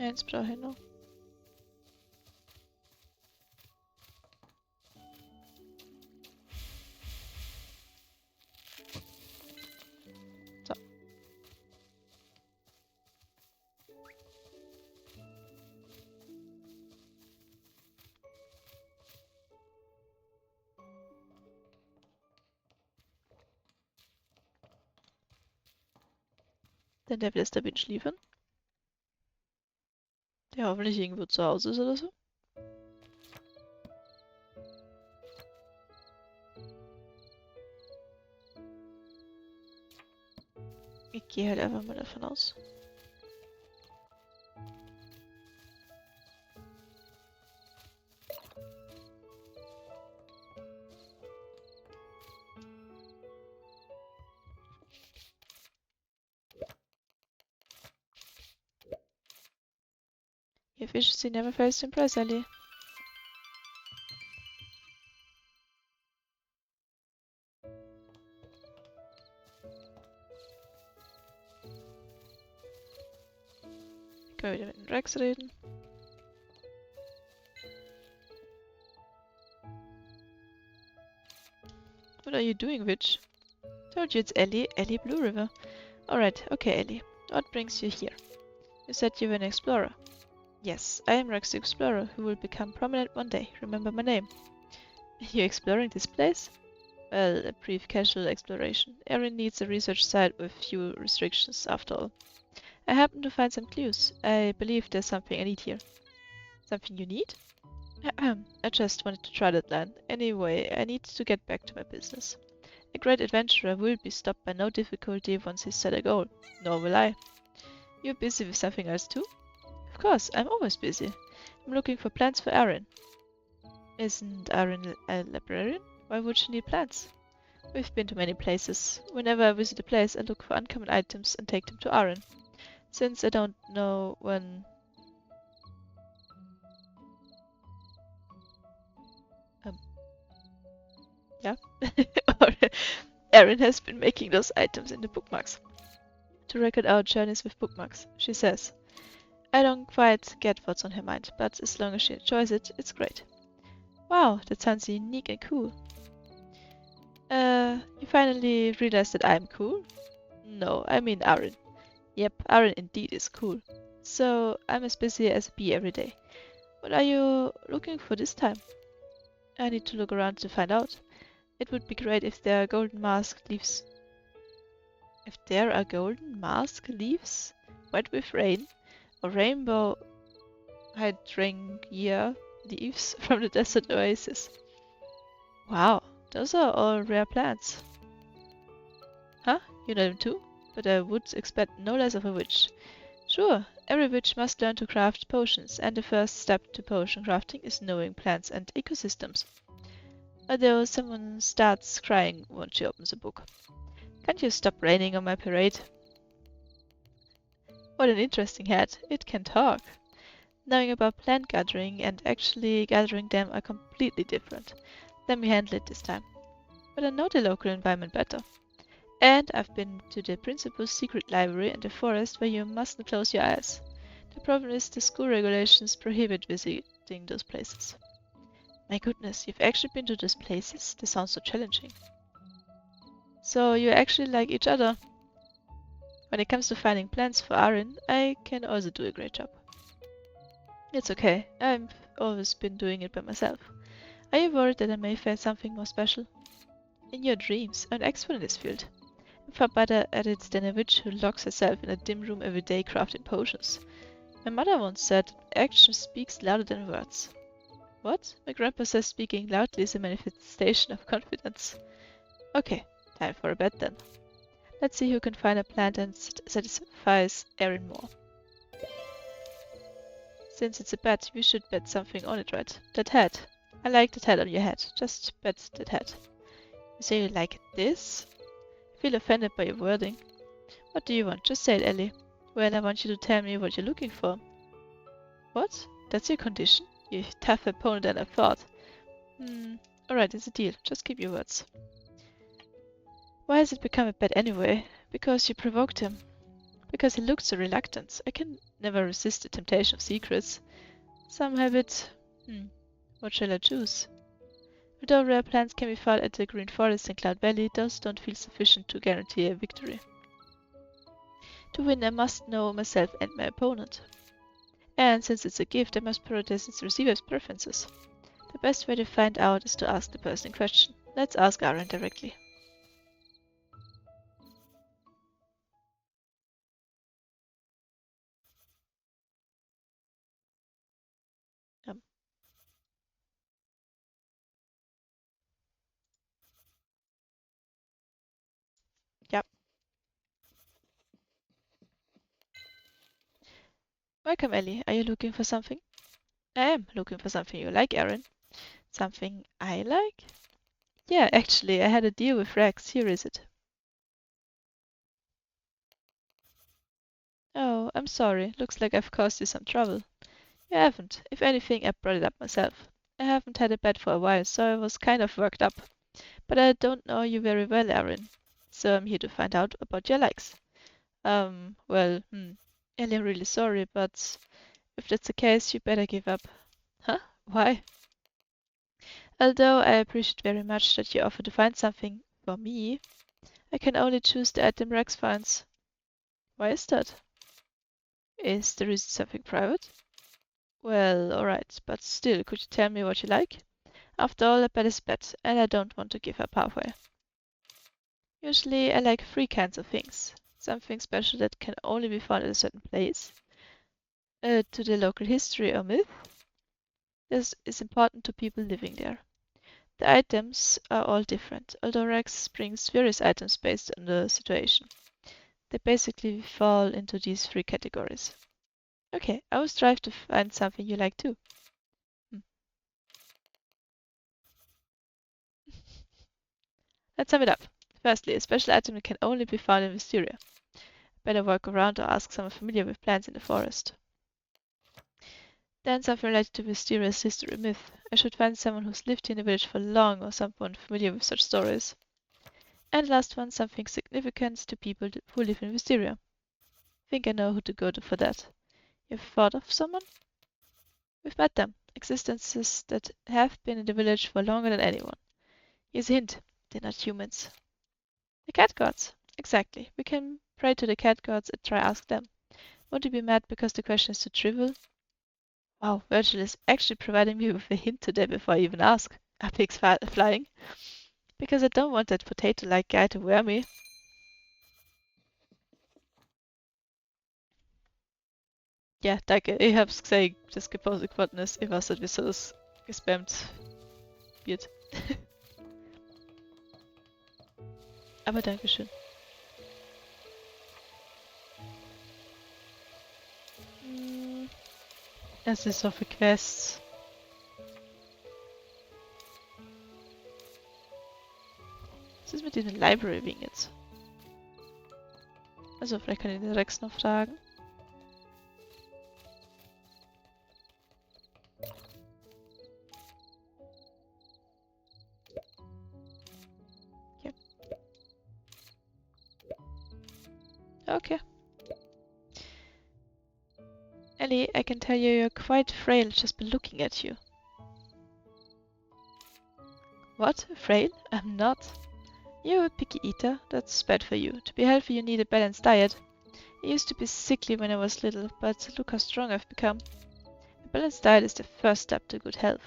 Eins brauche ich noch. So. Denn der will jetzt da schliefern. Der hoffentlich irgendwo zu Hause ist oder so. Ich gehe halt einfach mal davon aus. Your efficiency never fails to impress, Ellie. Können wir wieder mit dem Rex reden? What are you doing, witch? Told you it's Ellie, Ellie Blue River. Alright, okay, Ellie. What brings you here? You said you were an explorer. Yes, I am Rex the Explorer, who will become prominent one day. Remember my name. You're exploring this place? Well, a brief casual exploration. Erin needs a research site with few restrictions, after all. I happen to find some clues. I believe there's something I need here. Something you need? I just wanted to try that land. Anyway, I need to get back to my business. A great adventurer will be stopped by no difficulty once he's set a goal. Nor will I. You're busy with something else too? Of course, I'm always busy. I'm looking for plants for Erin. Isn't Erin a librarian? Why would she need plants? We've been to many places. Whenever I visit a place, I look for uncommon items and take them to Erin. Since I don't know when... Yeah? Erin has been making those items into bookmarks. To record our journeys with bookmarks, she says. I don't quite get what's on her mind, but as long as she enjoys it, it's great. Wow, that sounds unique and cool. You finally realized that I'm cool? No, I mean Erin. Yep, Erin indeed is cool. So, I'm as busy as a bee every day. What are you looking for this time? I need to look around to find out. It would be great if there are golden mask leaves. If there are golden mask leaves wet with rain, or rainbow hydrangea leaves from the desert oasis. Wow, those are all rare plants. Huh? You know them too? But I would expect no less of a witch. Sure, every witch must learn to craft potions, and the first step to potion crafting is knowing plants and ecosystems. Although someone starts crying once she opens a book. Can't you stop raining on my parade? What an interesting hat. It can talk. Knowing about plant gathering and actually gathering them are completely different. Let me handle it this time. But I know the local environment better. And I've been to the principal's secret library in the forest where you mustn't close your eyes. The problem is the school regulations prohibit visiting those places. My goodness, you've actually been to those places? This sounds so challenging. So you actually like each other. When it comes to finding plants for Erin, I can also do a great job. It's okay, I've always been doing it by myself. Are you worried that I may find something more special? In your dreams, I'm an expert in this field. I'm far better at it than a witch who locks herself in a dim room every day crafting potions. My mother once said, action speaks louder than words. What? My grandpa says speaking loudly is a manifestation of confidence. Okay, time for a bet then. Let's see who can find a plant that satisfies Erin more. Since it's a bet, we should bet something on it, right? That hat. I like that hat on your head. Just bet that hat. You say you like this? I feel offended by your wording. What do you want? Just say it, Ellie. Well, I want you to tell me what you're looking for. What? That's your condition? You're a tougher opponent than I thought. Alright, it's a deal. Just keep your words. Why has it become a bet anyway? Because you provoked him. Because he looked so reluctant. I can never resist the temptation of secrets. Some habit. What shall I choose? Although rare plants can be found at the Green Forest in Cloud Valley, those don't feel sufficient to guarantee a victory. To win, I must know myself and my opponent. And since it's a gift, I must prioritize its receiver's preferences. The best way to find out is to ask the person in question. Let's ask Aaron directly. Um, yep. Welcome, Ellie. Are you looking for something? I am looking for something you like, Aaron. Something I like? Yeah, actually, I had a deal with Rex. Here is it. Oh, I'm sorry. Looks like I've caused you some trouble. You haven't. If anything, I brought it up myself. I haven't had a bed for a while, so I was kind of worked up. But I don't know you very well, Aaron. So I'm here to find out about your likes. Well, Ellie, I'm really sorry, but if that's the case, you better give up. Huh? Why? Although I appreciate very much that you offer to find something for me, I can only choose the item Rex finds. Why is that? Is there is something private? Well, alright, but still, could you tell me what you like? After all, a bet is a bet, and I don't want to give up halfway. Usually, I like three kinds of things. Something special that can only be found at a certain place. To the local history or myth. This is important to people living there. The items are all different, although Rex brings various items based on the situation. They basically fall into these three categories. Okay, I will strive to find something you like too. Let's sum it up. Firstly, a special item that can only be found in Wisteria. Better walk around or ask someone familiar with plants in the forest. Then something related to Wistaria's history myth. I should find someone who's lived here in the village for long or someone familiar with such stories. And last one, something significant to people who live in Wisteria. Think I know who to go to for that. You've thought of someone? We've met them. Existences that have been in the village for longer than anyone. Here's a hint. They're not humans. The cat gods. Exactly. We can pray to the cat gods and try ask them. Won't you be mad because the question is too trivial? Wow, Virgil is actually providing me with a hint today before I even ask. Are pigs flying? Because I don't want that potato-like guy to wear me. Ja, danke. Ich hab's gesehen. Das gepostet worden ist. Ich weiß nicht, wieso das gespammt wird. Aber Dankeschön. Es ist so viel Quests. Was ist mit den Library Wing jetzt? Also, vielleicht kann ich den Rex noch fragen. Ja. Okay. Ellie, I can tell you're quite frail just by looking at you. What? Frail? I'm not. You're a picky eater. That's bad for you. To be healthy, you need a balanced diet. I used to be sickly when I was little, but look how strong I've become. A balanced diet is the first step to good health.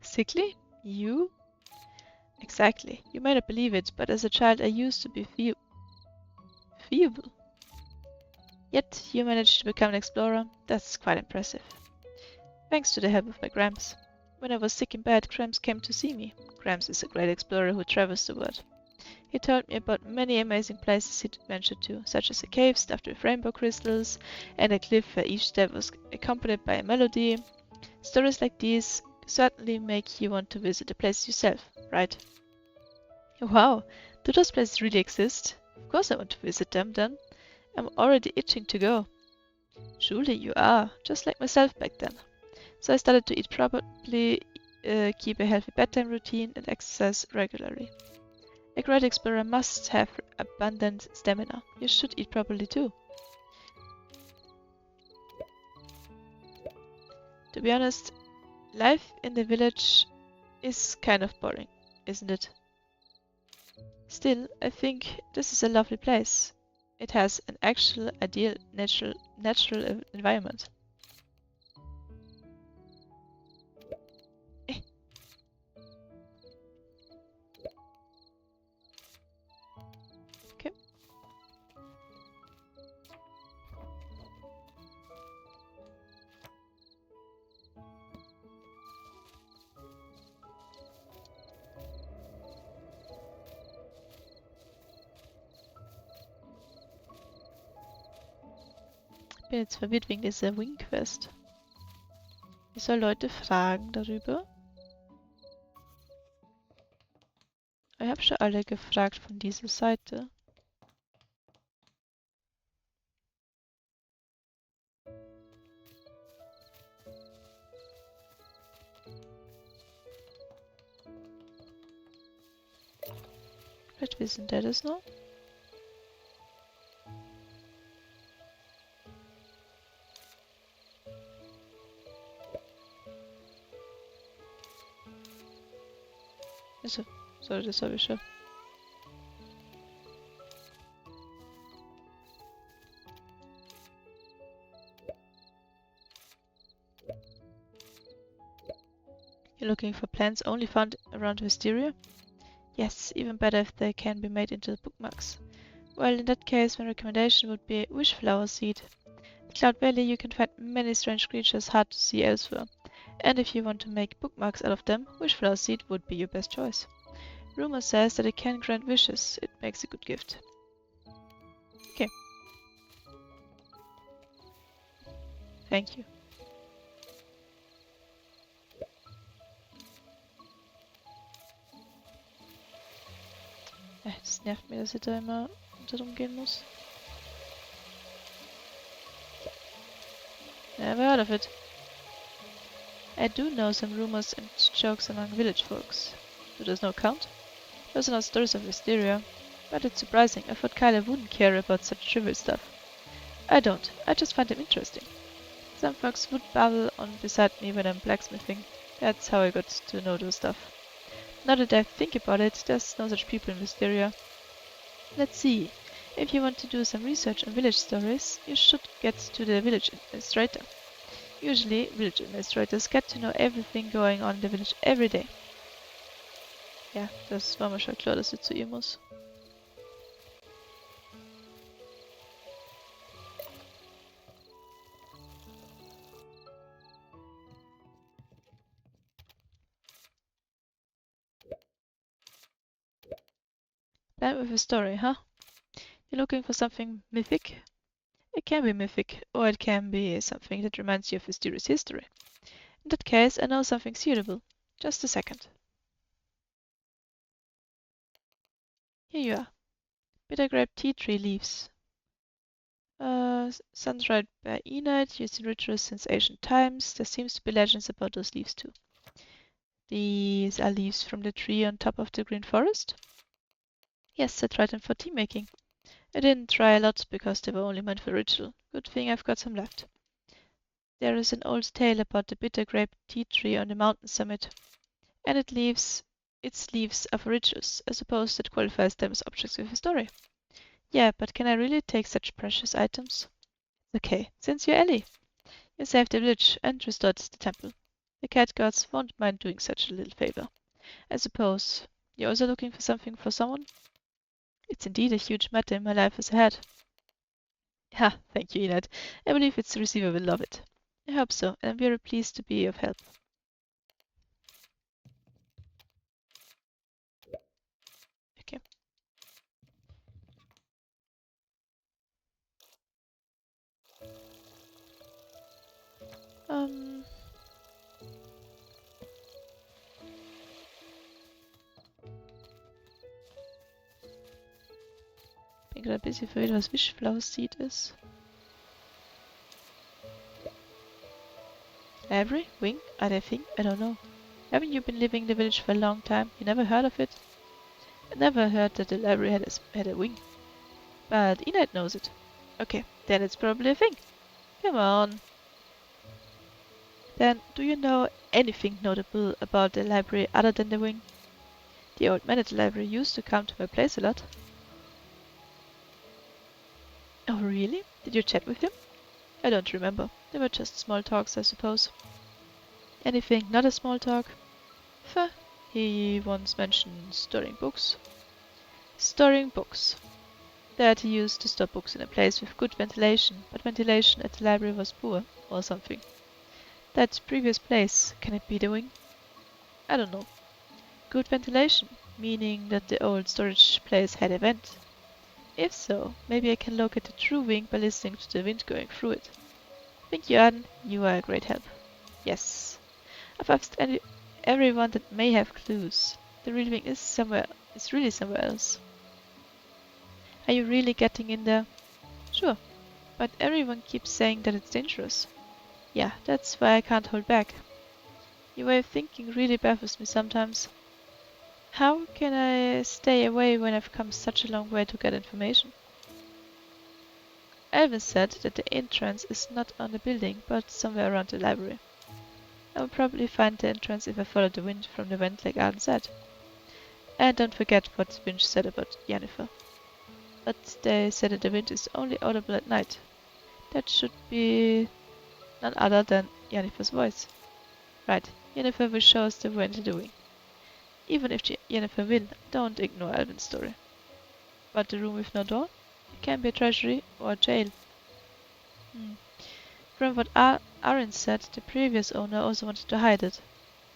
Sickly? You? Exactly. You might not believe it, but as a child I used to be feeble. Yet you managed to become an explorer. That's quite impressive. Thanks to the help of my Gramps. When I was sick in bed, Gramps came to see me. Gramps is a great explorer who travels the world. He told me about many amazing places he'd ventured to, such as a cave stuffed with rainbow crystals, and a cliff where each step was accompanied by a melody. Stories like these certainly make you want to visit the place yourself, right? Wow, do those places really exist? Of course I want to visit them then. I'm already itching to go. Surely you are, just like myself back then. So I started to eat properly, keep a healthy bedtime routine, and exercise regularly. A great explorer must have abundant stamina. You should eat properly too. To be honest, life in the village is kind of boring, isn't it? Still, I think this is a lovely place. It has an actual ideal natural environment. Eh, okay. Bin jetzt verwirrt wegen dieser Wing-Quest. Ich soll Leute fragen darüber. Ich habe schon alle gefragt von dieser Seite. Vielleicht wissen der das noch. Also, sorry, das habe ich schon. You're looking for plants only found around Wisteria? Yes, even better if they can be made into bookmarks. Well, in that case, my recommendation would be wishflower seed. In Cloud Valley, you can find many strange creatures hard to see elsewhere. And if you want to make bookmarks out of them, wishflower seed would be your best choice. Rumor says that it can grant wishes. It makes a good gift. Okay. Thank you. Das nervt mir, dass ich da immer drum gehen muss. Never heard of it. I do know some rumors and jokes among village folks. Do those not count? Those are not stories of Wisteria. But it's surprising. I thought Kyla wouldn't care about such trivial stuff. I don't. I just find them interesting. Some folks would babble on beside me when I'm blacksmithing. That's how I got to know those stuff. Now that I think about it, there's no such people in Wisteria. Let's see. If you want to do some research on village stories, you should get to the village administrator. Usually, village administrators get to know everything going on in the village every day. Ja, das war mir schon klar, dass ich zu ihr muss. Plan with a story, huh? You're looking for something mythic? It can be mythic, or it can be something that reminds you of mysterious history. In that case, I know something suitable. Just a second. Here you are. Bitter grape tea tree leaves. Sun-dried by Enite, used in rituals since ancient times. There seems to be legends about those leaves too. These are leaves from the tree on top of the green forest? Yes, I tried them for tea making. I didn't try a lot because they were only meant for ritual. Good thing I've got some left. There is an old tale about the bitter grape tea tree on the mountain summit, and its leaves are for rituals. I suppose that qualifies them as objects with a story. Yeah, but can I really take such precious items? Okay, since you're Ellie, you saved the village and restored the temple. The cat gods won't mind doing such a little favor. I suppose you're also looking for something for someone? It's indeed a huge matter in my life as ahead. Ha, thank you, Enid. I believe its receiver will love it. I hope so, and I'm very pleased to be of help. Okay. Bin gerade ein bisschen verwirrt, was Wishflower Seed ist. Library? Wing? Are they a thing? I don't know. Haven't you been living in the village for a long time? You never heard of it? I never heard that the library had a wing. But Enid knows it. Okay, then it's probably a thing. Come on. Then, do you know anything notable about the library other than the wing? The old man at the library used to come to my place a lot. Oh, really? Did you chat with him? I don't remember. They were just small talks, I suppose. Anything not a small talk? Pho, he once mentioned storing books. Storing books. That he used to store books in a place with good ventilation, but ventilation at the library was poor, or something. That previous place, can it be the wing? I don't know. Good ventilation, meaning that the old storage place had a vent. If so, maybe I can locate the true wing by listening to the wind going through it. Thank you, Arden. You are a great help. Yes. I've asked everyone that may have clues. The real wing is really somewhere else. Are you really getting in there? Sure, but everyone keeps saying that it's dangerous. Yeah, that's why I can't hold back. Your way of thinking really baffles me sometimes. How can I stay away when I've come such a long way to get information? Elvin said that the entrance is not on the building, but somewhere around the library. I will probably find the entrance if I follow the wind from the vent like Arden said. And don't forget what Winch said about Yennefer. But they said that the wind is only audible at night. That should be none other than Yennefer's voice. Right, Yennefer will show us the way into the wing. Even if Yennefer will, don't ignore Alvin's story. But the room with no door? It can be a treasury or a jail. From what Aaron said, the previous owner also wanted to hide it.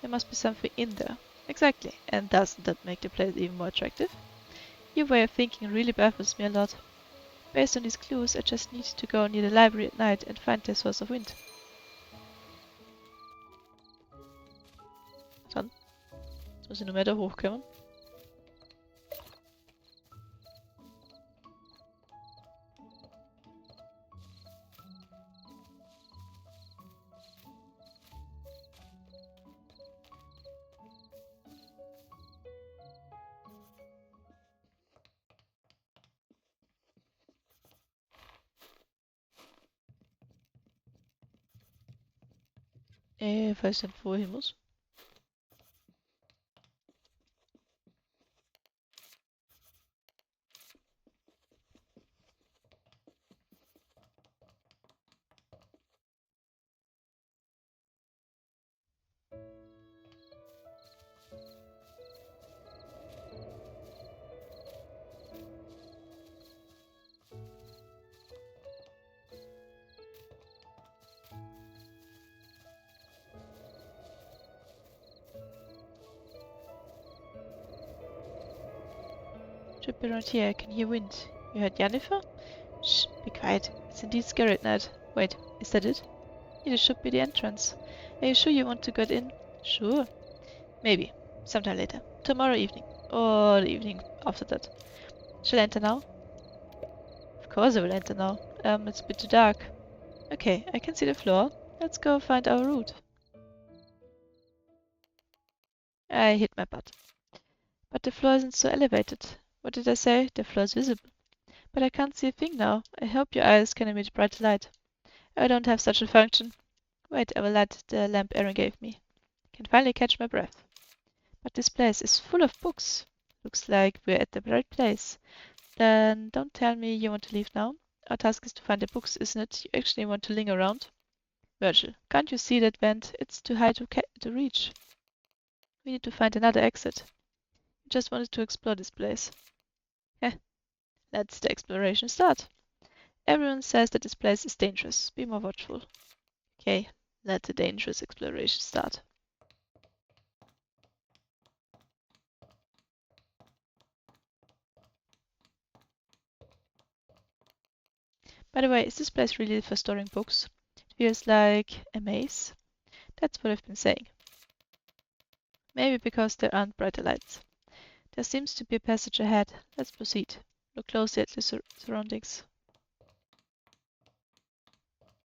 There must be something in there. Exactly, and doesn't that make the place even more attractive? Your way of thinking really baffles me a lot. Based on these clues, I just need to go near the library at night and find the source of wind. Dann. Jetzt muss ich nur mehr da hochkommen. Weiß nicht, wo ich hin muss. Trip around here, I can hear wind. You heard Yennefer? Shh, be quiet. It's indeed scary at night. Wait, is that it? Yeah, this should be the entrance. Are you sure you want to get in? Sure. Maybe. Sometime later. Tomorrow evening. Or the evening after that. Shall I enter now? Of course I will enter now. It's a bit too dark. Okay, I can see the floor. Let's go find our route. I hit my butt. But the floor isn't so elevated. What did I say? The floor is visible. But I can't see a thing now. I hope your eyes can emit bright light. I don't have such a function. Wait, I will light the lamp Aaron gave me. I can finally catch my breath. But this place is full of books. Looks like we're at the right place. Then don't tell me you want to leave now. Our task is to find the books, isn't it? You actually want to linger around? Virgil, can't you see that vent? It's too high to reach. We need to find another exit. I just wanted to explore this place. Let's the exploration start. Everyone says that this place is dangerous. Be more watchful. Okay, let the dangerous exploration start. By the way, is this place really for storing books? It feels like a maze. That's what I've been saying. Maybe because there aren't brighter lights. There seems to be a passage ahead. Let's proceed. Look closely at the surroundings.